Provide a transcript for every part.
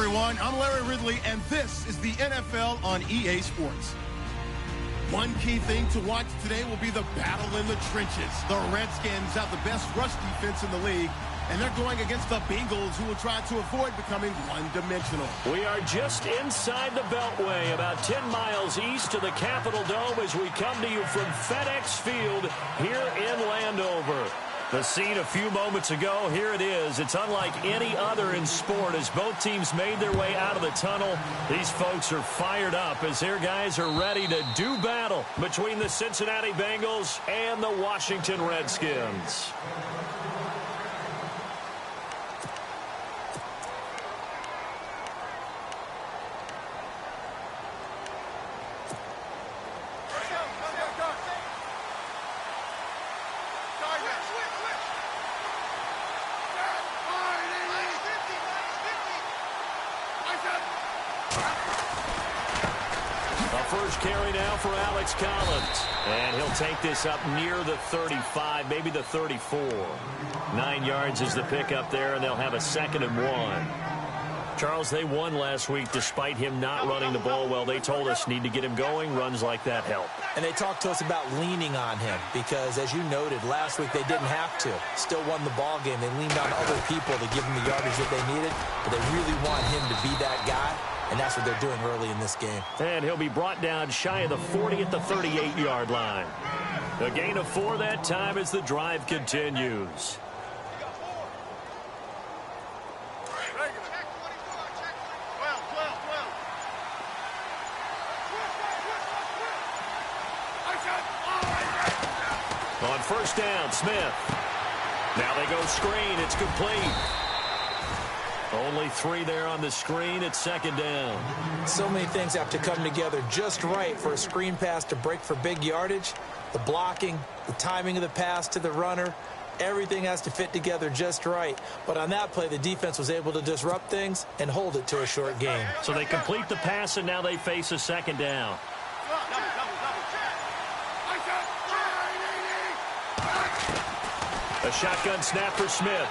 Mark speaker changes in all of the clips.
Speaker 1: everyone. I'm Larry Ridley, and this is the NFL on EA Sports. One key thing to watch today will be the battle in the trenches. The Redskins have the best rush defense in the league, and they're going against the Bengals, who will try to avoid becoming one-dimensional.
Speaker 2: We are just inside the Beltway, about 10 miles east of the Capitol Dome as we come to you from FedEx Field here in Landover. The scene a few moments ago, here it is. It's unlike any other in sport as both teams made their way out of the tunnel. These folks are fired up as their guys are ready to do battle between the Cincinnati Bengals and the Washington Redskins. Carry now for Alex Collins. And he'll take this up near the 35, maybe the 34. 9 yards is the pickup there, and they'll have a 2nd and 1. Charles, they won last week despite him not running the ball well. They told us need to get him going. Runs like that help.
Speaker 3: And they talked to us about leaning on him because, as you noted, last week they didn't have to. Still won the ball game. They leaned on other people to give him the yardage that they needed, but they really want him to be that guy. And that's what they're doing early in this game. And
Speaker 2: he'll be brought down shy of the 40 at the 38-yard line. A gain of 4 that time as the drive continues. On first down, Smith. Now they go screen. It's complete. Only 3 there on the screen. It's 2nd down.
Speaker 3: So many things have to come together just right for a screen pass to break for big yardage. The blocking, the timing of the pass to the runner, everything has to fit together just right. But on that play, the defense was able to disrupt things and hold it to a short gain.
Speaker 2: So they complete the pass, and now they face a 2nd down. A shotgun snap for Smith.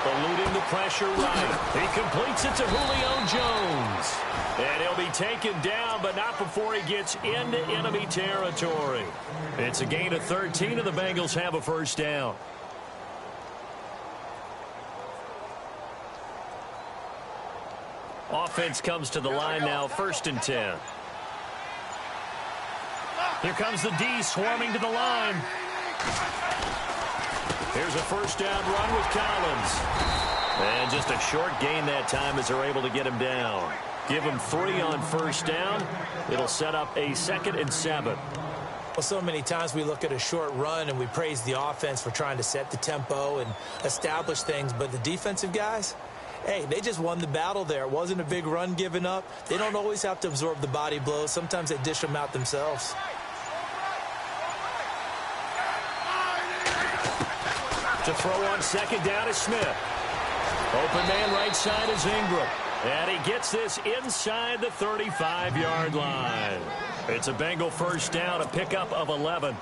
Speaker 2: Eluding the pressure right. He completes it to Julio Jones. And he'll be taken down, but not before he gets into enemy territory. It's a gain of 13, and the Bengals have a first down. Offense comes to the line now, 1st and 10. Here comes the D swarming to the line. Here's a first down run with Collins. And just a short gain that time as they're able to get him down. Give him 3 on first down. It'll set up a 2nd and 7.
Speaker 3: Well, so many times we look at a short run and we praise the offense for trying to set the tempo and establish things. But the defensive guys, hey, they just won the battle there. It wasn't a big run given up. They don't always have to absorb the body blows. Sometimes they dish them out themselves.
Speaker 2: To throw on 2nd down is Smith. Open man right side is Ingram. And he gets this inside the 35-yard line. It's a Bengal first down, a pickup of 11.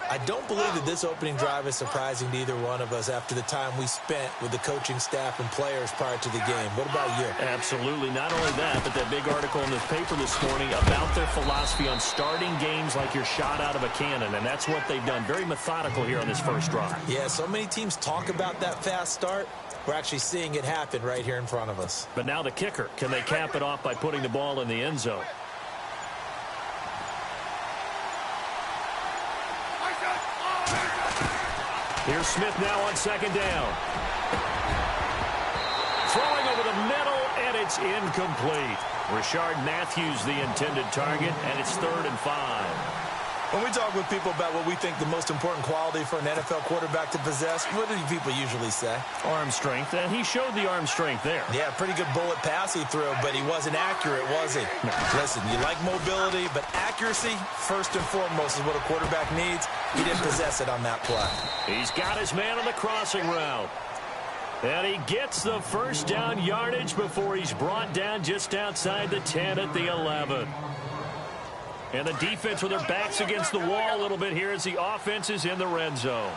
Speaker 3: I don't believe that this opening drive is surprising to either one of us after the time we spent with the coaching staff and players prior to the game. What about you?
Speaker 2: Absolutely. Not only that, but that big article in the paper this morning about their philosophy on starting games like you're shot out of a cannon, and that's what they've done. Very methodical here on this first drive.
Speaker 3: Yeah, so many teams talk about that fast start. We're actually seeing it happen right here in front of us.
Speaker 2: But now the kicker. Can they cap it off by putting the ball in the end zone? Here's Smith now on 2nd down. Throwing over the middle, and it's incomplete. Rashard Matthews the intended target, and it's 3rd and 5.
Speaker 3: When we talk with people about what we think the most important quality for an NFL quarterback to possess, what do people usually say?
Speaker 2: Arm strength, and he showed the arm strength there.
Speaker 3: Yeah, pretty good bullet pass he threw, but he wasn't accurate, was he? No. Listen, you like mobility, but accuracy, first and foremost, is what a quarterback needs. He didn't possess it on that play.
Speaker 2: He's got his man on the crossing route. And he gets the first down yardage before he's brought down just outside the 10 at the 11. And the defense with their backs against the wall a little bit here as the offense is in the red zone.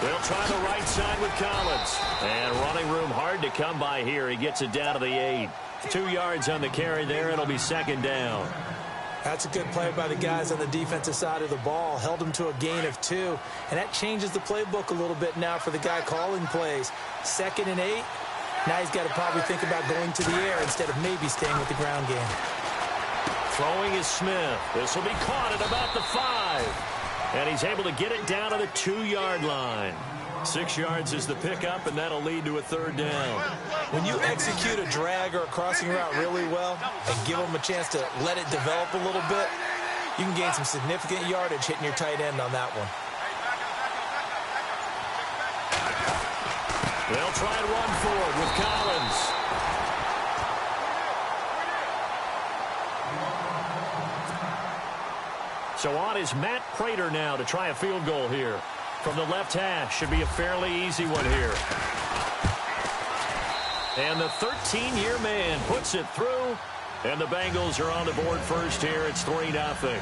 Speaker 2: They'll try the right side with Collins. And running room hard to come by here. He gets it down to the 8. 2 yards on the carry there. It'll be second down.
Speaker 3: That's a good play by the guys on the defensive side of the ball. Held them to a gain of 2. And that changes the playbook a little bit now for the guy calling plays. 2nd and 8. Now he's got to probably think about going to the air instead of maybe staying with the ground game.
Speaker 2: Throwing is Smith. This will be caught at about the 5. And he's able to get it down to the 2-yard line. 6 yards is the pickup, and that'll lead to a 3rd down.
Speaker 3: When you execute a drag or a crossing route really well and give them a chance to let it develop a little bit, you can gain some significant yardage hitting your tight end on that one.
Speaker 2: They'll try and run forward with Collins. So on is Matt Prater now to try a field goal here. From the left hash, should be a fairly easy one here. And the 13-year man puts it through. And the Bengals are on the board first here. It's 3-0.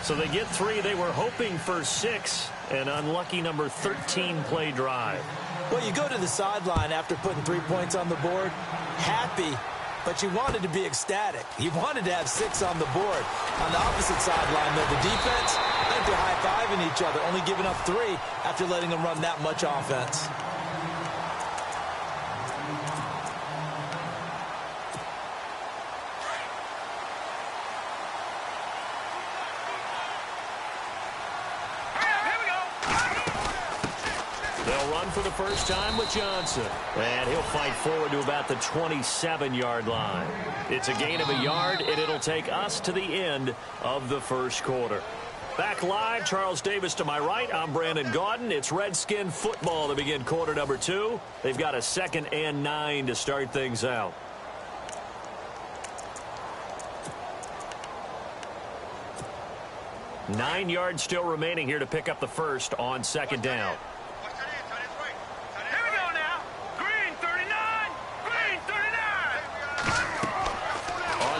Speaker 2: So they get 3. They were hoping for 6. An unlucky number 13 play drive.
Speaker 3: Well, you go to the sideline after putting 3 points on the board, happy, but you wanted to be ecstatic. You wanted to have 6 on the board. On the opposite sideline, though, the defense, I think they're high-fiving each other, only giving up 3 after letting them run that much offense.
Speaker 2: For the first time with Johnson. And he'll fight forward to about the 27-yard line. It's a gain of a yard, and it'll take us to the end of the first quarter. Back live, Charles Davis to my right. I'm Brandon Gaudin. It's Redskin football to begin quarter number 2. They've got a 2nd and 9 to start things out. Nine yards still remaining here to pick up the first on 2nd down.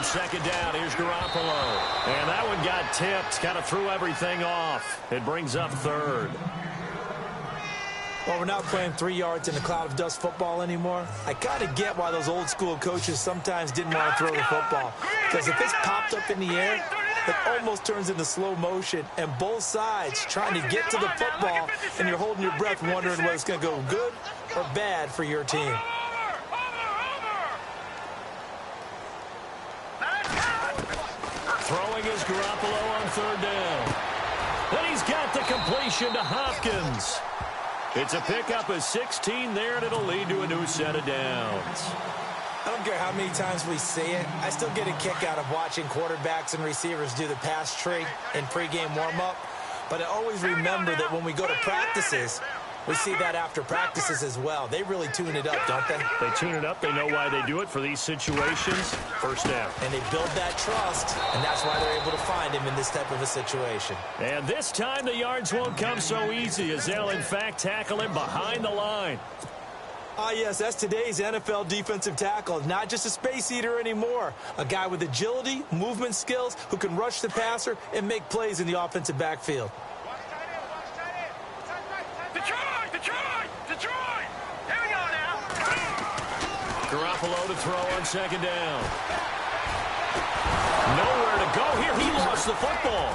Speaker 2: Second down, here's Garoppolo. And that one got tipped, kind of threw everything off. It brings up 3rd.
Speaker 3: Well, we're not playing 3 yards in a cloud of dust football anymore. I kind of get why those old school coaches sometimes didn't want to throw the football. Because if it's popped up in the air, it almost turns into slow motion. And both sides trying to get to the football, and you're holding your breath wondering whether it's going to go good or bad for your team.
Speaker 2: Throwing is Garoppolo on 3rd down. And he's got the completion to Hopkins. It's a pickup of 16 there, and it'll lead to a new set of downs.
Speaker 3: I don't care how many times we see it. I still get a kick out of watching quarterbacks and receivers do the pass tree in pregame warm-up. But I always remember that when we go to practices, we see that after practices as well. They really tune it up, don't they?
Speaker 2: They tune it up. They know why they do it for these situations. First down.
Speaker 3: And they build that trust, and that's why they're able to find him in this type of a situation.
Speaker 2: And this time the yards won't come so easy as they'll, in fact, tackle him behind the line.
Speaker 3: Ah, yes, that's today's NFL defensive tackle. Not just a space eater anymore. A guy with agility, movement skills, who can rush the passer and make plays in the offensive backfield.
Speaker 2: Garoppolo to throw on 2nd down. Nowhere to go here. He lost the football.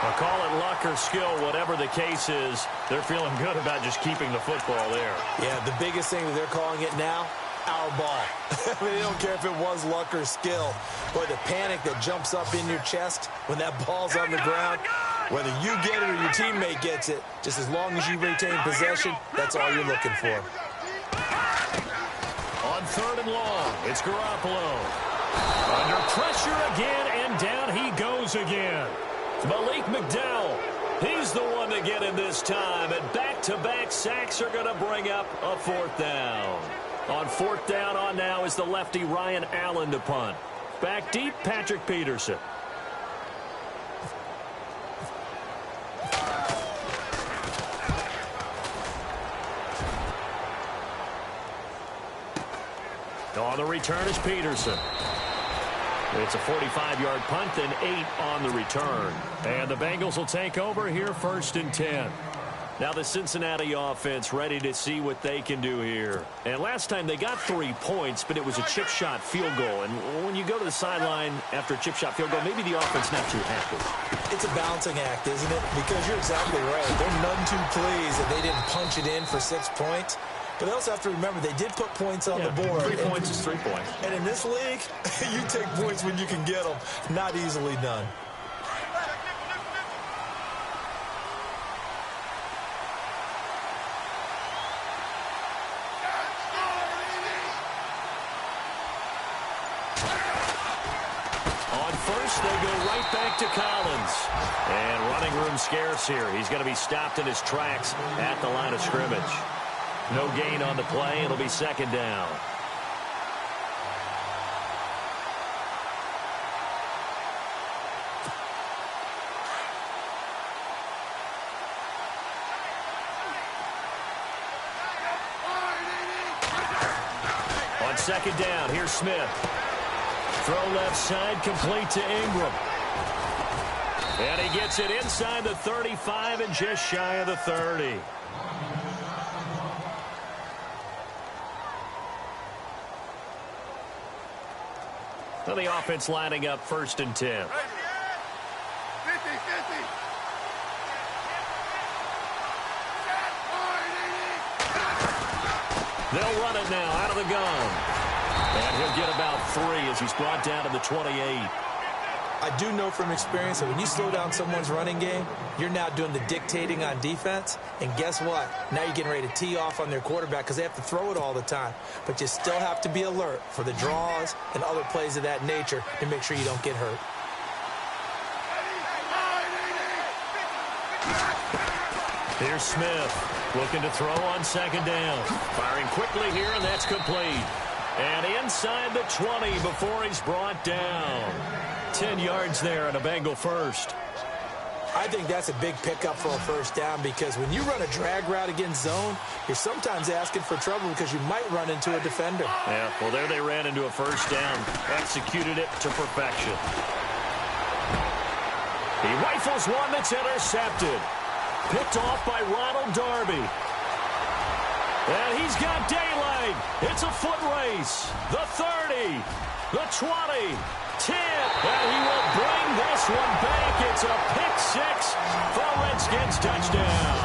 Speaker 2: I'll call it luck or skill, whatever the case is. They're feeling good about just keeping the football there.
Speaker 3: Yeah, the biggest thing that they're calling it now, our ball. I mean, they don't care if it was luck or skill. Boy, the panic that jumps up in your chest when that ball's on the ground, whether you get it or your teammate gets it, just as long as you retain possession, that's all you're looking for.
Speaker 2: On 3rd and long, it's Garoppolo. Under pressure again, and down he goes again. Malik McDowell, he's the one to get in this time, and back-to-back sacks are going to bring up a 4th down. On 4th down on now is the lefty Ryan Allen to punt. Back deep, Patrick Peterson. On the return is Peterson. It's a 45-yard punt and 8 on the return. And the Bengals will take over here 1st and 10. Now the Cincinnati offense ready to see what they can do here. And last time they got 3 points, but it was a chip shot field goal. And when you go to the sideline after a chip shot field goal, maybe the offense not too happy.
Speaker 3: It's a balancing act, isn't it? Because you're exactly right. They're none too pleased that they didn't punch it in for 6 points. But they also have to remember they did put points on the board.
Speaker 2: 3 points is 3 points.
Speaker 3: And in this league, you take points when you can get them. Not easily done.
Speaker 2: On first, they go right back to Collins. And running room scarce here. He's going to be stopped in his tracks at the line of scrimmage. No gain on the play. It'll be 2nd down. On 2nd down, here's Smith. Throw left side, complete to Ingram. And he gets it inside the 35 and just shy of the 30. So the offense lining up 1st and 10.
Speaker 1: 50, 50.
Speaker 2: They'll run it now out of the gun. And he'll get about 3 as he's brought down to the 28.
Speaker 3: I do know from experience that when you slow down someone's running game, you're now doing the dictating on defense. And guess what? Now you're getting ready to tee off on their quarterback because they have to throw it all the time. But you still have to be alert for the draws and other plays of that nature to make sure you don't get hurt.
Speaker 2: Here's Smith looking to throw on 2nd down. Firing quickly here, and that's complete. And inside the 20 before he's brought down. 10 yards there and a Bengal first.
Speaker 3: I think that's a big pickup for a 1st down because when you run a drag route against zone, you're sometimes asking for trouble because you might run into a defender.
Speaker 2: Yeah, well, there they ran into a 1st down. Executed it to perfection. He rifles one that's intercepted. Picked off by Ronald Darby. And he's got daylight. It's a foot race. The 30, the 20, 10. And he will bring this one back. It's a pick 6 for Redskins touchdown.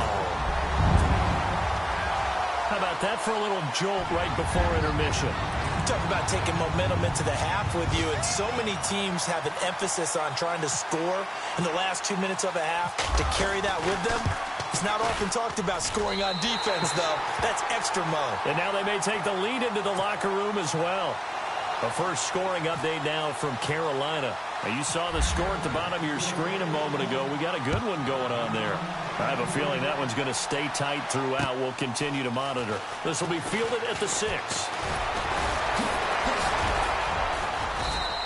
Speaker 2: How about that for a little jolt right before intermission?
Speaker 3: Talk about taking momentum into the half with you, and so many teams have an emphasis on trying to score in the last 2 minutes of a half. To carry that with them, it's not often talked about scoring on defense, though. That's extra mode.
Speaker 2: And now they may take the lead into the locker room as well. A first scoring update now from Carolina. Now you saw the score at the bottom of your screen a moment ago. We got a good one going on there. I have a feeling that one's going to stay tight throughout. We'll continue to monitor. This will be fielded at the 6.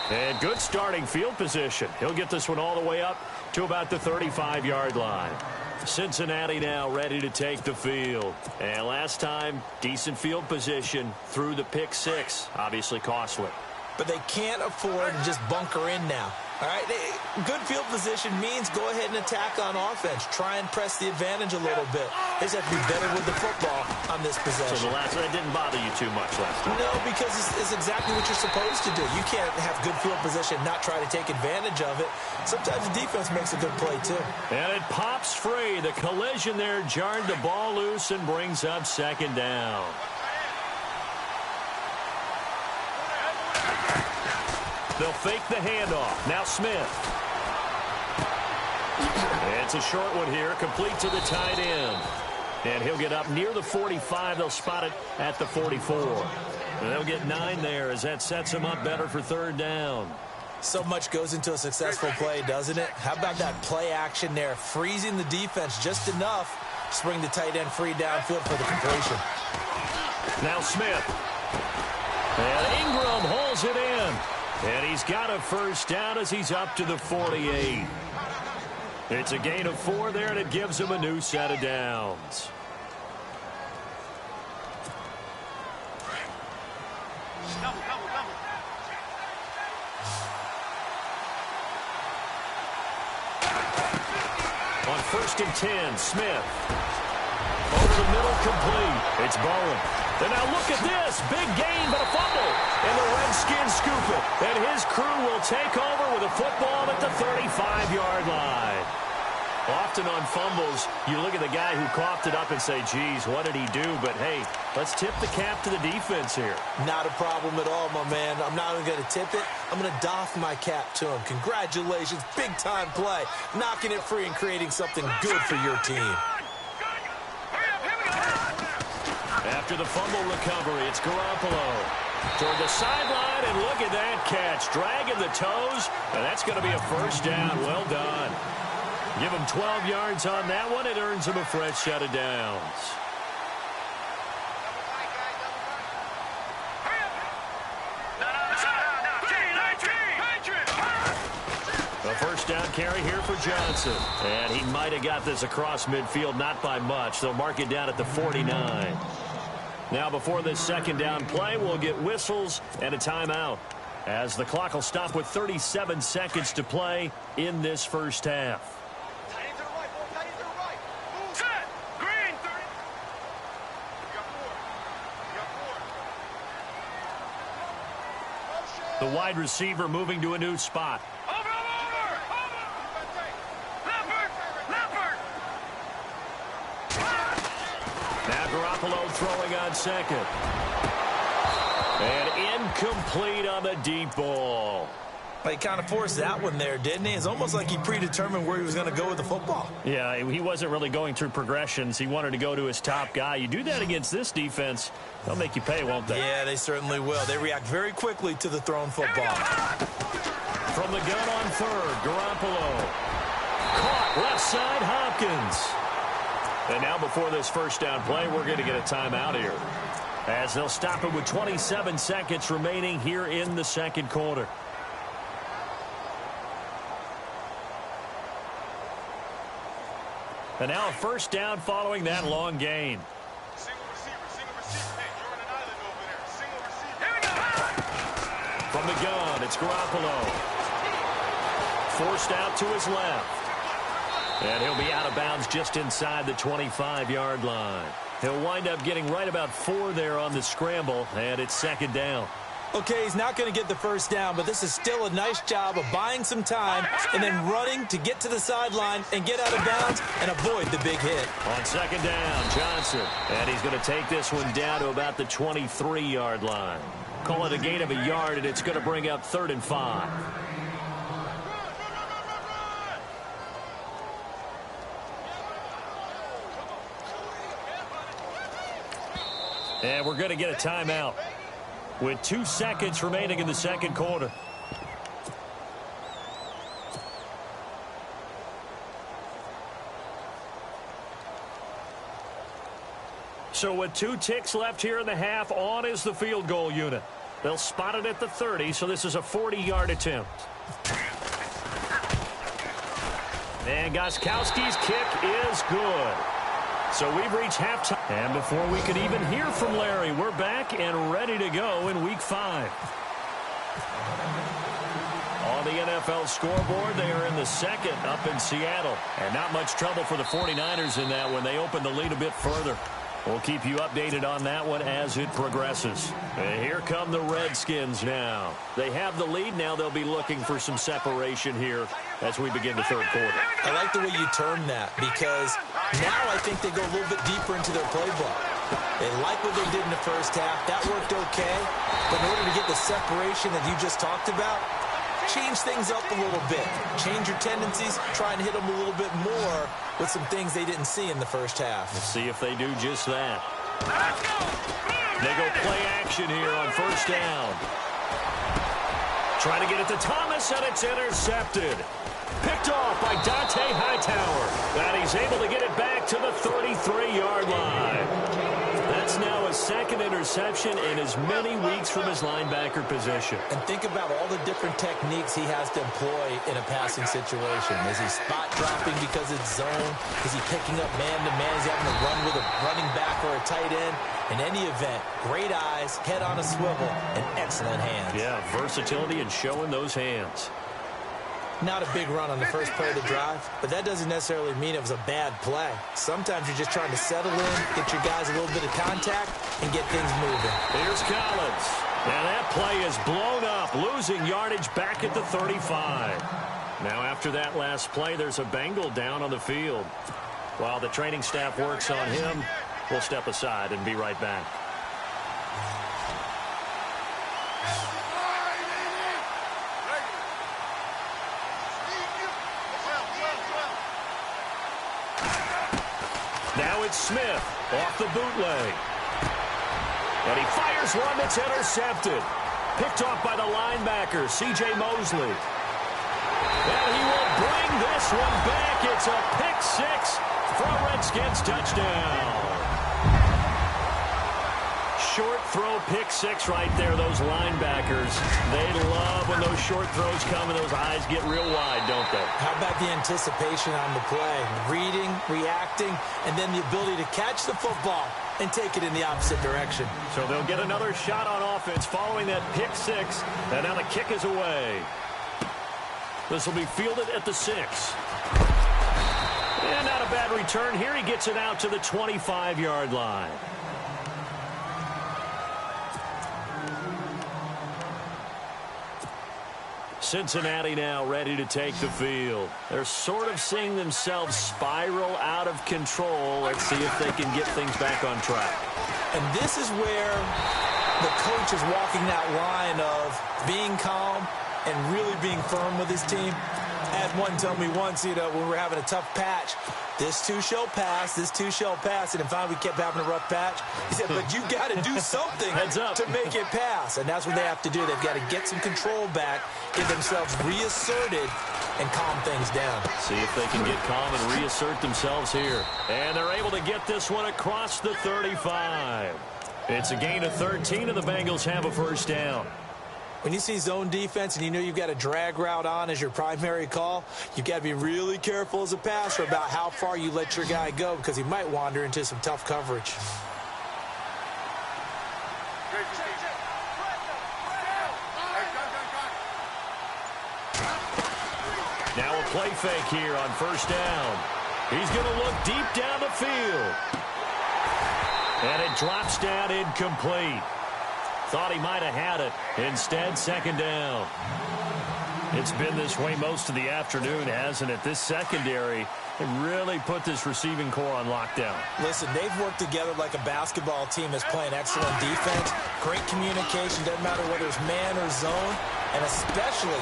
Speaker 2: And good starting field position. He'll get this one all the way up to about the 35-yard line. Cincinnati now ready to take the field. And last time, decent field position through the pick 6. Obviously costly.
Speaker 3: But they can't afford to just bunker in now. All right, good field position means go ahead and attack on offense. Try and press the advantage a little bit. They just have to be better with the football on this possession.
Speaker 2: So the last one didn't bother you too much last time?
Speaker 3: No, because it's exactly what you're supposed to do. You can't have good field position, not try to take advantage of it. Sometimes the defense makes a good play, too. And
Speaker 2: it pops free. The collision there jarred the ball loose and brings up 2nd down. They'll fake the handoff. Now Smith. It's a short one here, complete to the tight end. And he'll get up near the 45. They'll spot it at the 44. And they'll get 9 there as that sets him up better for 3rd down.
Speaker 3: So much goes into a successful play, doesn't it? How about that play action there, freezing the defense just enough to bring the tight end free downfield for the completion.
Speaker 2: Now Smith. And Ingram holds it in. And he's got a 1st down as he's up to the 48. It's a gain of 4 there, and it gives him a new set of downs. On 1st and 10, Smith. Over the middle, complete. It's Bowen. And now look at this. Big gain, but a fumble. And the Redskins scoop it. And his crew will take over with a football at the 35-yard line. Often on fumbles, you look at the guy who coughed it up and say, geez, what did he do? But, hey, let's tip the cap to the defense here.
Speaker 3: Not a problem at all, my man. I'm not even going to tip it. I'm going to doff my cap to him. Congratulations. Big-time play. Knocking it free and creating something good for your team.
Speaker 2: After the fumble recovery, it's Garoppolo. Toward the sideline, and look at that catch. Dragging the toes, and that's going to be a first down. Well done. Give him 12 yards on that one. It earns him a fresh set of downs. A first down carry here for Johnson. And he might have got this across midfield, not by much. They'll mark it down at the 49. Now before this second down play, we'll get whistles and a timeout, as the clock will stop with 37 seconds to play in this first half. The wide receiver moving to a new spot. Now Garoppolo throwing on second. And incomplete on the deep ball.
Speaker 3: He kind of forced that one there, didn't he? It's almost like he predetermined where he was going to go with the football.
Speaker 2: Yeah, he wasn't really going through progressions. He wanted to go to his top guy. You do that against this defense, they'll make you pay, won't they?
Speaker 3: Yeah, they certainly will. They react very quickly to the thrown football.
Speaker 2: From the gun on third, Garoppolo. Caught left side, Hopkins. And now before this first down play, we're going to get a timeout here, as they'll stop it with 27 seconds remaining here in the second quarter. And now a first down following that long gain. From the gun, it's Garoppolo. Forced out to his left. And he'll be out of bounds just inside the 25-yard line. He'll wind up getting right about 4 there on the scramble, and it's second down.
Speaker 3: Okay, he's not going to get the first down, but this is still a nice job of buying some time and then running to get to the sideline and get out of bounds and avoid the big hit.
Speaker 2: On second down, Johnson. And he's going to take this one down to about the 23-yard line. Call it a gain of a yard, and it's going to bring up 3rd and 5. And we're going to get a timeout with 2 seconds remaining in the second quarter. So with 2 ticks left here in the half, on is the field goal unit. They'll spot it at the 30, so this is a 40-yard attempt. And Gostkowski's kick is good. So we've reached halftime. And before we could even hear from Larry, we're back and ready to go in Week 5. On the NFL scoreboard, they are in the second up in Seattle. And not much trouble for the 49ers in that when they open the lead a bit further. We'll keep you updated on that one as it progresses. And here come the Redskins now. They have the lead. Now they'll be looking for some separation here as we begin the third quarter.
Speaker 3: I like the way you term that, because now I think they go a little bit deeper into their playbook. They like what they did in the first half. That worked okay. But in order to get the separation that you just talked about, change things up a little bit. Change your tendencies. Try and hit them a little bit more with some things they didn't see in the first half.
Speaker 2: Let's see if they do just that. They go play action here on first down. Trying to get it to Thomas, and it's intercepted. Picked off by Dante Hightower. And he's able to get it back to the 33-yard line. That's now his second interception in as many weeks from his linebacker position.
Speaker 3: And think about all the different techniques he has to employ in a passing situation. Is he spot dropping because it's zone? Is he picking up man-to-man? Is he having to run with a running back or a tight end? In any event, great eyes, head on a swivel, and excellent hands.
Speaker 2: Yeah, versatility and showing those hands.
Speaker 3: Not a big run on the first play of the drive, but that doesn't necessarily mean it was a bad play. Sometimes you're just trying to settle in, get your guys a little bit of contact, and get things moving.
Speaker 2: Here's Collins. And that play is blown up, losing yardage back at the 35. Now after that last play, there's a Bengal down on the field. While the training staff works on him, we'll step aside and be right back. Now it's Smith off the bootleg. And he fires one that's intercepted. Picked off by the linebacker, C.J. Mosley. And he will bring this one back. It's a pick six for a Redskins touchdown. Short throw pick six right there, those linebackers. They love when those short throws come and those eyes get real wide, don't they?
Speaker 3: How about the anticipation on the play? Reading, reacting, and then the ability to catch the football and take it in the opposite direction.
Speaker 2: So they'll get another shot on offense following that pick six, and now the kick is away. This will be fielded at the 6. And not a bad return here. He gets it out to the 25-yard line. Cincinnati now ready to take the field. They're sort of seeing themselves spiral out of control. Let's see if they can get things back on track.
Speaker 3: And this is where the coach is walking that line of being calm and really being firm with his team. I had one tell me once, when we were having a tough patch, this too shall pass, this too shall pass. And finally we kept having a rough patch. He said, but you got to do something to make it pass. And that's what they have to do. They've got to get some control back, get themselves reasserted, and calm things down.
Speaker 2: See if they can get calm and reassert themselves here. And they're able to get this one across the 35. It's a gain of 13, and the Bengals have a first down.
Speaker 3: When you see zone defense and you know you've got a drag route on as your primary call, you've got to be really careful as a passer about how far you let your guy go because he might wander into some tough coverage.
Speaker 2: Now a play fake here on first down. He's going to look deep down the field. And it drops down incomplete. Thought he might have had it. Instead, second down. It's been this way most of the afternoon, hasn't it? This secondary, they really put this receiving core on lockdown.
Speaker 3: Listen, they've worked together like a basketball team that's playing excellent defense. Great communication, doesn't matter whether it's man or zone, and especially...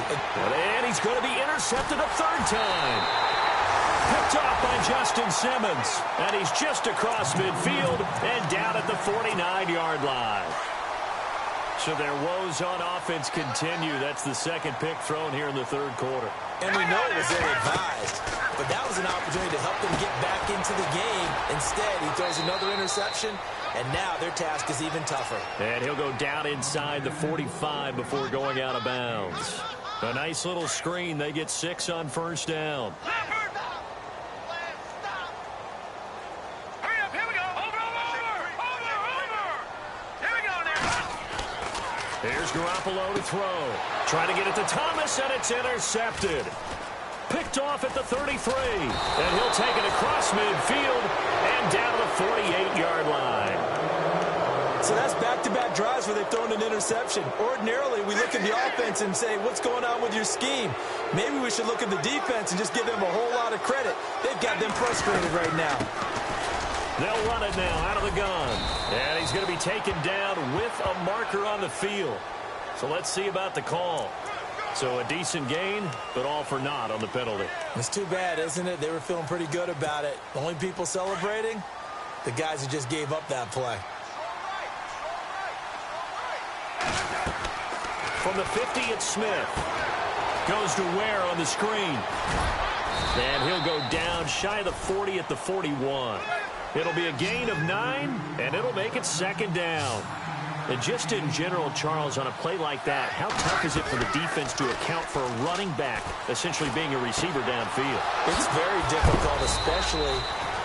Speaker 2: And he's going to be intercepted a third time. Picked off by Justin Simmons. And he's just across midfield and down at the 49-yard line. So their woes on offense continue. That's the second pick thrown here in the third quarter.
Speaker 3: And we know it was ill-advised, but that was an opportunity to help them get back into the game. Instead, he throws another interception, and now their task is even tougher. And
Speaker 2: he'll go down inside the 45 before going out of bounds. A nice little screen. They get 6 on first down. Here's Garoppolo to throw. Trying to get it to Thomas, and it's intercepted. Picked off at the 33. And he'll take it across midfield and down to the 48-yard line.
Speaker 3: So that's back-to-back drives where they've thrown an interception. Ordinarily, we look at the offense and say, what's going on with your scheme? Maybe we should look at the defense and just give them a whole lot of credit. They've got them frustrated right now.
Speaker 2: They'll run it now out of the gun. And he's going to be taken down with a marker on the field. So let's see about the call. So a decent gain, but all for naught on the penalty.
Speaker 3: It's too bad, isn't it? They were feeling pretty good about it. The only people celebrating, the guys who just gave up that play.
Speaker 2: From the 50, it's Smith. Goes to Ware on the screen. And he'll go down shy of the 40 at the 41. It'll be a gain of 9, and it'll make it second down. And just in general, Charles, on a play like that, how tough is it for the defense to account for a running back essentially being a receiver downfield?
Speaker 3: It's very difficult, especially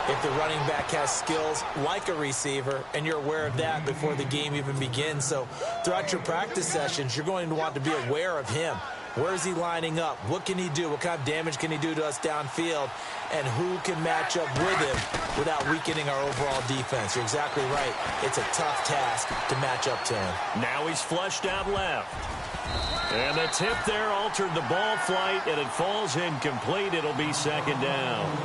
Speaker 3: if the running back has skills like a receiver, and you're aware of that before the game even begins. So throughout your practice sessions, you're going to want to be aware of him. Where is he lining up? What can he do? What kind of damage can he do to us downfield? And who can match up with him without weakening our overall defense? You're exactly right. It's a tough task to match up to him.
Speaker 2: Now he's flushed out left. And the tip there altered the ball flight, and it falls incomplete. It'll be second down.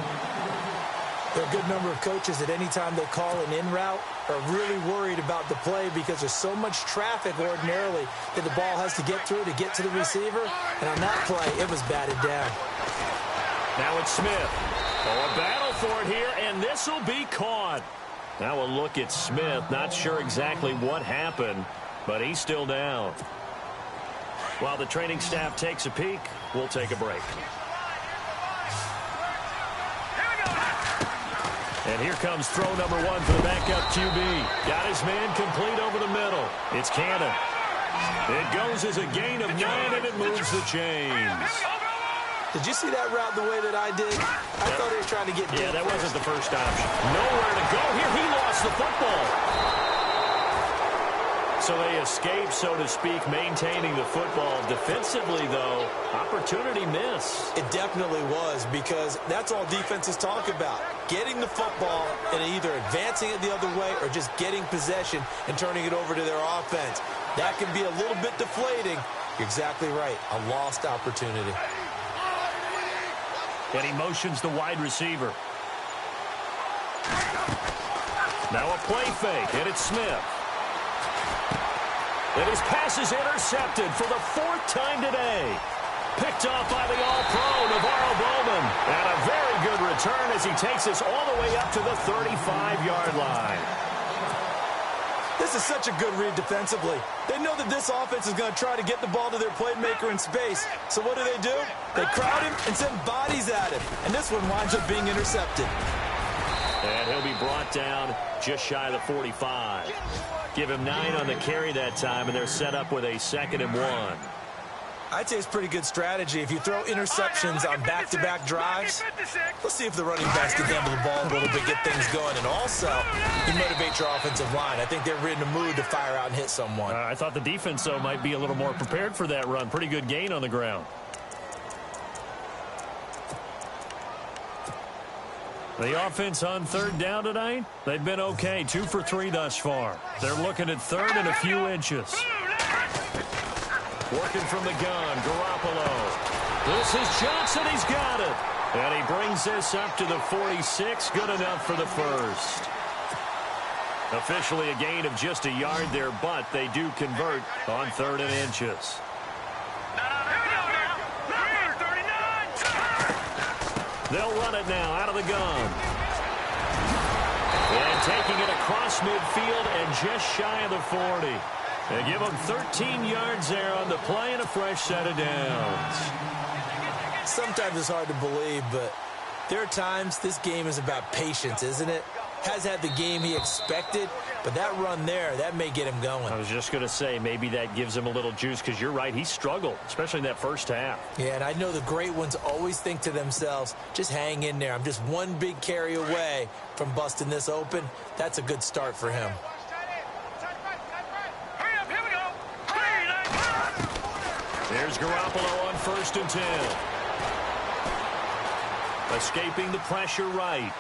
Speaker 3: There are a good number of coaches that any time they call an in route are really worried about the play because there's so much traffic ordinarily that the ball has to get through to get to the receiver. And on that play, it was batted down.
Speaker 2: Now it's Smith. Oh, a battle for it here, and this will be caught. Now a look at Smith. Not sure exactly what happened, but he's still down. While the training staff takes a peek, we'll take a break. And here comes throw number 1 for the backup QB. Got his man complete over the middle. It's Cannon. It goes as a gain of 9, and it moves the chains.
Speaker 3: Did you see that route the way that I did? I thought he was trying to get
Speaker 2: Yeah, that wasn't the first option. Nowhere to go here. He lost the football. So they escape, so to speak, maintaining the football. Defensively, though, opportunity miss.
Speaker 3: It definitely was, because that's all defenses talk about. Getting the football and either advancing it the other way or just getting possession and turning it over to their offense. That can be a little bit deflating. You're exactly right. A lost opportunity.
Speaker 2: And he motions the wide receiver. Now a play fake, and it's Smith. And his pass is intercepted for the 4th time today. Picked off by the All-Pro, Navarro Bowman. And a very good return as he takes us all the way up to the 35-yard line.
Speaker 3: This is such a good read defensively. They know that this offense is going to try to get the ball to their playmaker in space. So what do? They crowd him and send bodies at him. And this one winds up being intercepted.
Speaker 2: And he'll be brought down just shy of the 45. Give him 9 on the carry that time, and they're set up with a 2nd and 1.
Speaker 3: I'd say it's pretty good strategy. If you throw interceptions on back-to-back drives, let's see if the running backs can handle the ball a little bit, get things going. And also, you motivate your offensive line. I think they're in the mood to fire out and hit someone.
Speaker 2: I thought the defense, though, might be a little more prepared for that run. Pretty good gain on the ground. The offense on 3rd down tonight, they've been okay. 2 for 3 thus far. They're looking at 3rd and a few inches. Working from the gun, Garoppolo. This is Johnson. He's got it. And he brings this up to the 46. Good enough for the first. Officially a gain of just a yard there, but they do convert on 3rd and inches. They'll run it now out of the gun. And taking it across midfield and just shy of the 40. They give them 13 yards there on the play and a fresh set of downs.
Speaker 3: Sometimes it's hard to believe, but there are times this game is about patience, isn't it? Has had the game he expected, but that run there, that may get him going.
Speaker 2: I was just going to say, maybe that gives him a little juice, because you're right, he struggled, especially in that first half.
Speaker 3: Yeah, and I know the great ones always think to themselves, just hang in there. I'm just one big carry away from busting this open. That's a good start for him.
Speaker 2: There's Garoppolo on 1st and 10. Escaping the pressure right.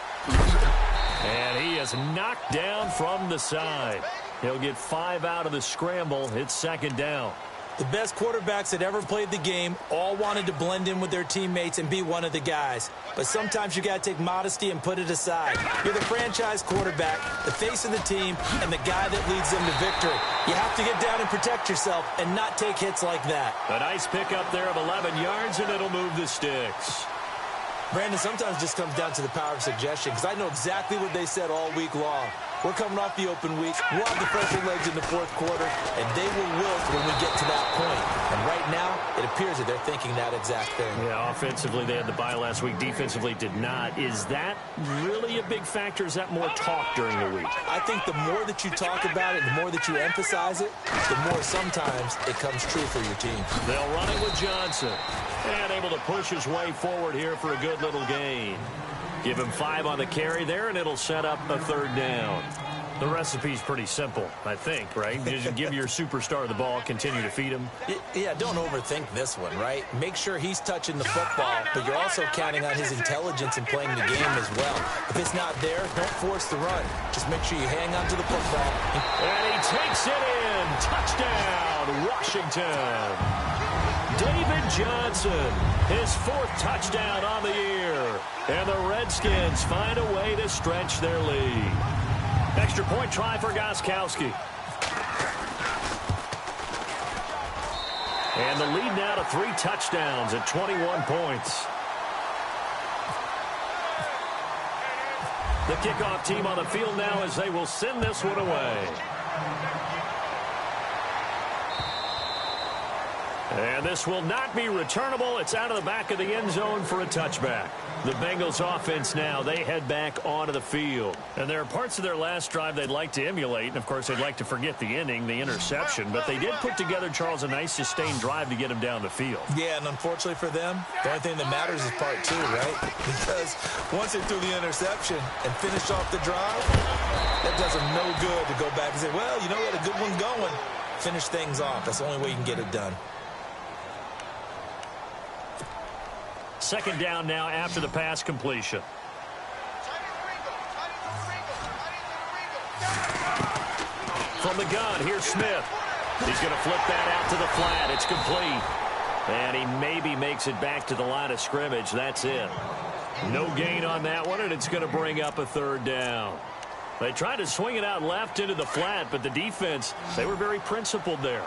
Speaker 2: And he is knocked down from the side. He'll get 5 out of the scramble. It's 2nd down.
Speaker 3: The best quarterbacks that ever played the game all wanted to blend in with their teammates and be one of the guys. But sometimes you got to take modesty and put it aside. You're the franchise quarterback, the face of the team, and the guy that leads them to victory. You have to get down and protect yourself and not take hits like that.
Speaker 2: A nice pickup there of 11 yards, and it'll move the sticks.
Speaker 3: Brandon, sometimes it just comes down to the power of suggestion, because I know exactly what they said all week long. We're coming off the open week. We'll have the fresher legs in the 4th quarter, and they will wilt when we get to that point. And right now, it appears that they're thinking that exact thing.
Speaker 2: Yeah, offensively, they had the bye last week. Defensively, did not. Is that really a big factor? Is that more talk during the week?
Speaker 3: I think the more that you talk about it, the more that you emphasize it, the more sometimes it comes true for your team.
Speaker 2: They'll run it with Johnson. And able to push his way forward here for a good little gain. Give him 5 on the carry there, and it'll set up a 3rd down. The recipe's pretty simple, I think, right? You just give your superstar the ball, continue to feed him.
Speaker 3: Yeah, don't overthink this one, right? Make sure he's touching the football, but you're also counting on his intelligence in playing the game as well. If it's not there, don't force the run. Just make sure you hang on to the football.
Speaker 2: And he takes it in. Touchdown, Washington. David Johnson, his 4th touchdown on the year. And the Redskins find a way to stretch their lead. Extra point try for Gostkowski. And the lead now to 3 touchdowns at 21 points. The kickoff team on the field now as they will send this one away. And this will not be returnable. It's out of the back of the end zone for a touchback. The Bengals offense now, they head back onto the field. And there are parts of their last drive they'd like to emulate. And, of course, they'd like to forget the ending, the interception. But they did put together, Charles, a nice sustained drive to get them down the field.
Speaker 3: Yeah, and unfortunately for them, the only thing that matters is part 2, right? Because once they threw the interception and finished off the drive, that does them no good to go back and say, well, you know what, a good one going. Finish things off. That's the only way you can get it done.
Speaker 2: Second down now after the pass completion. From the gun, here's Smith. He's going to flip that out to the flat. It's complete. And he maybe makes it back to the line of scrimmage. That's it. No gain on that one, and it's going to bring up a 3rd down. They tried to swing it out left into the flat, but the defense, they were very principled there.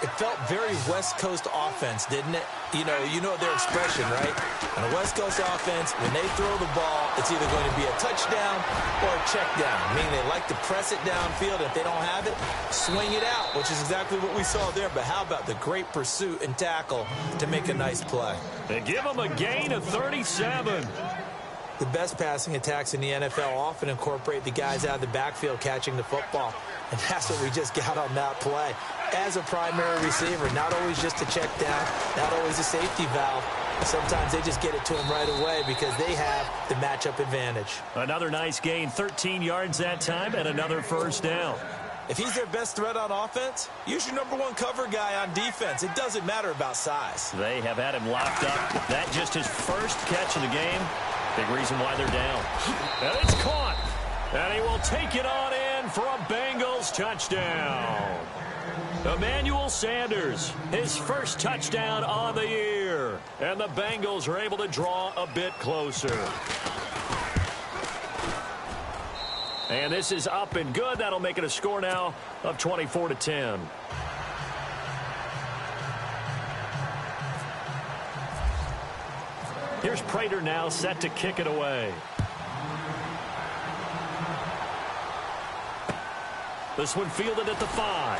Speaker 3: It felt very West Coast offense, didn't it? You know their expression, right? On a West Coast offense, when they throw the ball, it's either going to be a touchdown or a check down, meaning they like to press it downfield. If they don't have it, swing it out, which is exactly what we saw there. But how about the great pursuit and tackle to make a nice play?
Speaker 2: They give them a gain of 37.
Speaker 3: The best passing attacks in the NFL often incorporate the guys out of the backfield catching the football. And that's what we just got on that play. As a primary receiver, not always just a check down, not always a safety valve. Sometimes they just get it to them right away because they have the matchup advantage.
Speaker 2: Another nice gain, 13 yards that time, and another 1st down.
Speaker 3: If he's their best threat on offense, use your #1 cover guy on defense. It doesn't matter about size.
Speaker 2: They have had him locked up. That just his first catch of the game. Big reason why they're down. And it's caught. And he will take it on in for a Bengals touchdown. Emmanuel Sanders, his first touchdown on the year. And the Bengals are able to draw a bit closer. And this is up and good. That'll make it a score now of 24-10. Here's Prater now set to kick it away. This one fielded at the 5.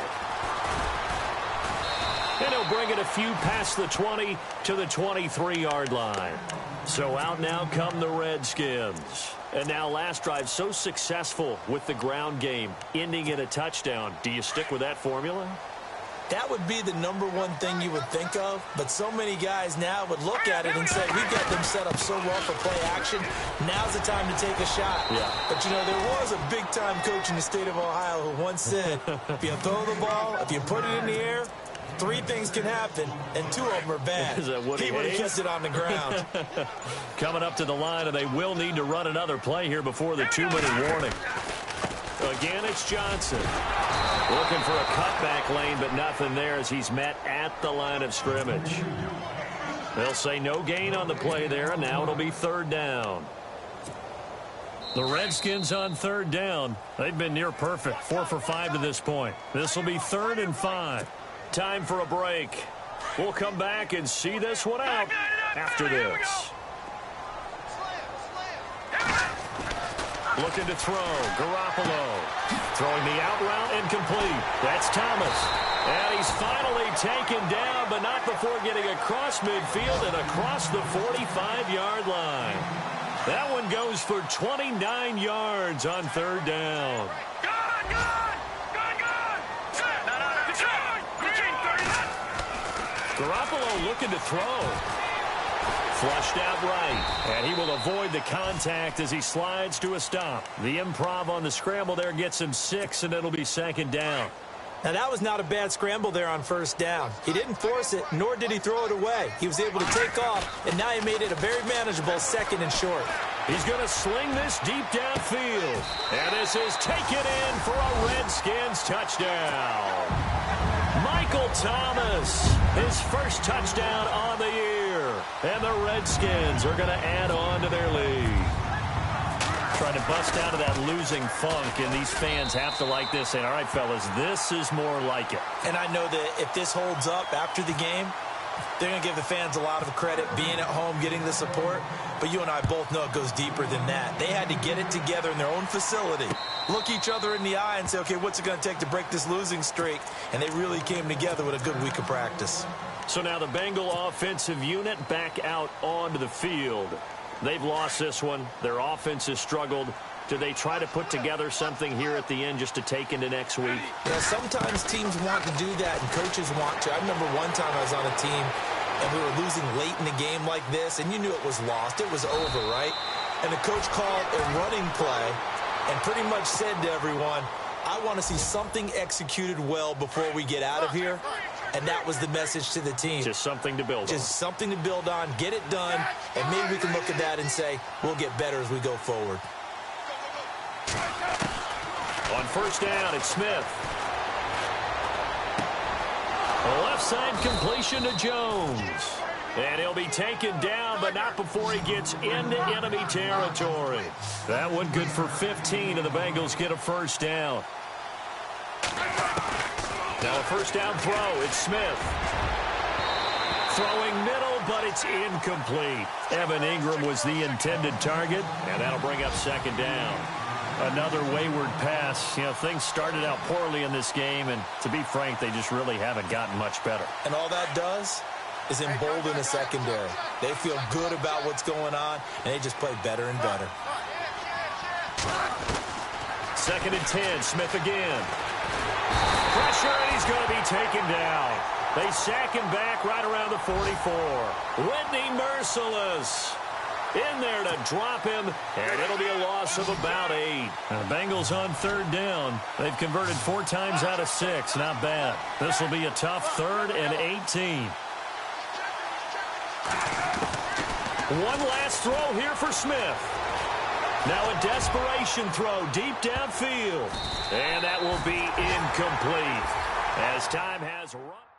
Speaker 2: And he'll bring it a few past the 20 to the 23-yard line. So out now come the Redskins. And now last drive so successful with the ground game, ending in a touchdown. Do you stick with that formula?
Speaker 3: That would be the #1 thing you would think of, but so many guys now would look at it and say, we got them set up so well for play action, now's the time to take a shot.
Speaker 2: Yeah.
Speaker 3: But, there was a big-time coach in the state of Ohio who once said, if you throw the ball, if you put it in the air, 3 things can happen, and 2 of them are bad.
Speaker 2: Is that what
Speaker 3: he would have kept it on the ground.
Speaker 2: Coming up to the line, and they will need to run another play here before the 2-minute warning. Again, it's Johnson. Looking for a cutback lane, but nothing there as he's met at the line of scrimmage. They'll say no gain on the play there, and now it'll be 3rd down. The Redskins on 3rd down. They've been near perfect, 4 for 5 to this point. This will be 3rd and 5. Time for a break. We'll come back and see this one out after this. Looking to throw. Garoppolo. Throwing the out route incomplete. That's Thomas. And he's finally taken down, but not before getting across midfield and across the 45-yard line. That one goes for 29 yards on 3rd down. Garoppolo looking to throw. Flushed out right, and he will avoid the contact as he slides to a stop. The improv on the scramble there gets him 6, and it'll be second down.
Speaker 3: Now, that was not a bad scramble there on first down. He didn't force it, nor did he throw it away. He was able to take off, and now he made it a very manageable 2nd and short.
Speaker 2: He's going to sling this deep downfield, and this is taken in for a Redskins touchdown. Michael Thomas, his first touchdown on the year, and the Redskins are going to add on to their lead. Trying to bust out of that losing funk, and these fans have to like this. And all right, fellas, this is more like it.
Speaker 3: And I know that if this holds up after the game, they're going to give the fans a lot of credit, being at home, getting the support. But you and I both know it goes deeper than that. They had to get it together in their own facility, look each other in the eye and say, okay, what's it going to take to break this losing streak? And they really came together with a good week of practice.
Speaker 2: So now the Bengal offensive unit back out onto the field. They've lost this one. Their offense has struggled. Do they try to put together something here at the end just to take into next week?
Speaker 3: Yeah, sometimes teams want to do that and coaches want to. I remember one time I was on a team and we were losing late in the game like this, and you knew it was lost. It was over, right? And the coach called a running play and pretty much said to everyone, I want to see something executed well before we get out of here. And that was the message to the team.
Speaker 2: Just something to build on.
Speaker 3: Just something to build on, get it done, and maybe we can look at that and say, we'll get better as we go forward.
Speaker 2: On first down, it's Smith. Left side completion to Jones. And he'll be taken down, but not before he gets into enemy territory. That one good for 15, and the Bengals get a first down. Now a first down throw, it's Smith. Throwing middle, but it's incomplete. Evan Ingram was the intended target, and that'll bring up second down. Another wayward pass. You know, things started out poorly in this game, and to be frank, they just really haven't gotten much better.
Speaker 3: And all that does is embolden the secondary. They feel good about what's going on, and they just play better and better.
Speaker 2: 2nd and 10, Smith again. Pressure, and he's going to be taken down. They sack him back right around the 44. Whitney Merciless in there to drop him, and it'll be a loss of about 8. And the Bengals on third down. They've converted 4 times out of 6. Not bad. This will be a tough 3rd and 18. One last throw here for Smith. Now a desperation throw deep downfield. And that will be incomplete as time has run.